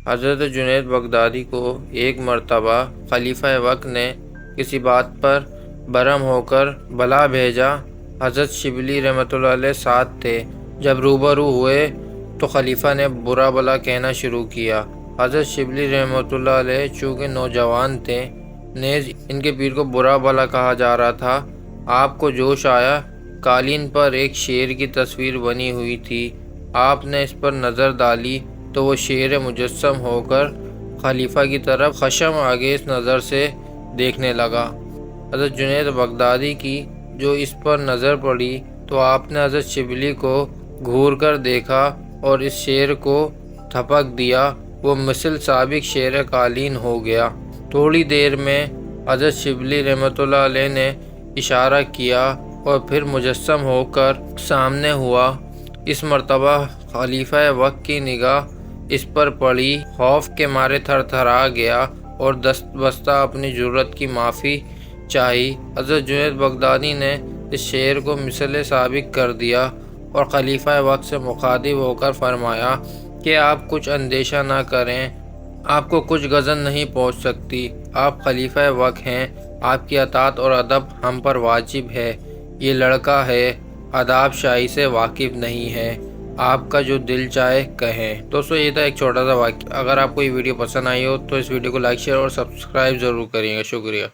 حضرت جنید بغدادی کو ایک مرتبہ خلیفہ وقت نے کسی بات پر برہم ہو کر بلا بھیجا۔ حضرت شبلی رحمۃ اللہ علیہ ساتھ تھے۔ جب روبرو ہوئے تو خلیفہ نے برا بلا کہنا شروع کیا۔ حضرت شبلی رحمۃ اللہ علیہ چونکہ نوجوان تھے، نیز ان کے پیر کو برا بلا کہا جا رہا تھا، آپ کو جوش آیا۔ قالین پر ایک شیر کی تصویر بنی ہوئی تھی۔ آپ نے اس پر نظر ڈالی تو وہ شیر مجسم ہو کر خلیفہ کی طرف خشم انگیز نظر سے دیکھنے لگا۔ حضرت جنید بغدادی کی جو اس پر نظر پڑی تو آپ نے حضرت شبلی کو گھور کر دیکھا اور اس شیر کو تھپک دیا۔ وہ مثل سابق شیر قالین ہو گیا۔ تھوڑی دیر میں حضرت شبلی رحمۃ اللہ علیہ نے اشارہ کیا اور پھر مجسم ہو کر سامنے ہوا۔ اس مرتبہ خلیفہ وقت کی نگاہ اس پر پڑی، خوف کے مارے تھر تھرا گیا اور دست بستہ اپنی جرات کی معافی چاہی۔ حضرت جنید بغدادی نے اس شیر کو مثل سابق کر دیا اور خلیفہ وقت سے مخاطب ہو کر فرمایا کہ آپ کچھ اندیشہ نہ کریں، آپ کو کچھ غضب نہیں پہنچ سکتی۔ آپ خلیفہ وقت ہیں، آپ کی اطاعت اور ادب ہم پر واجب ہے۔ یہ لڑکا ہے، آداب شاہی سے واقف نہیں ہے، آپ کا جو دل چاہے کہیں۔ دوستو یہ تھا ایک چھوٹا سا واقعہ۔ اگر آپ کو یہ ویڈیو پسند آئی ہو تو اس ویڈیو کو لائک، شیئر اور سبسکرائب ضرور کریے گا۔ شکریہ۔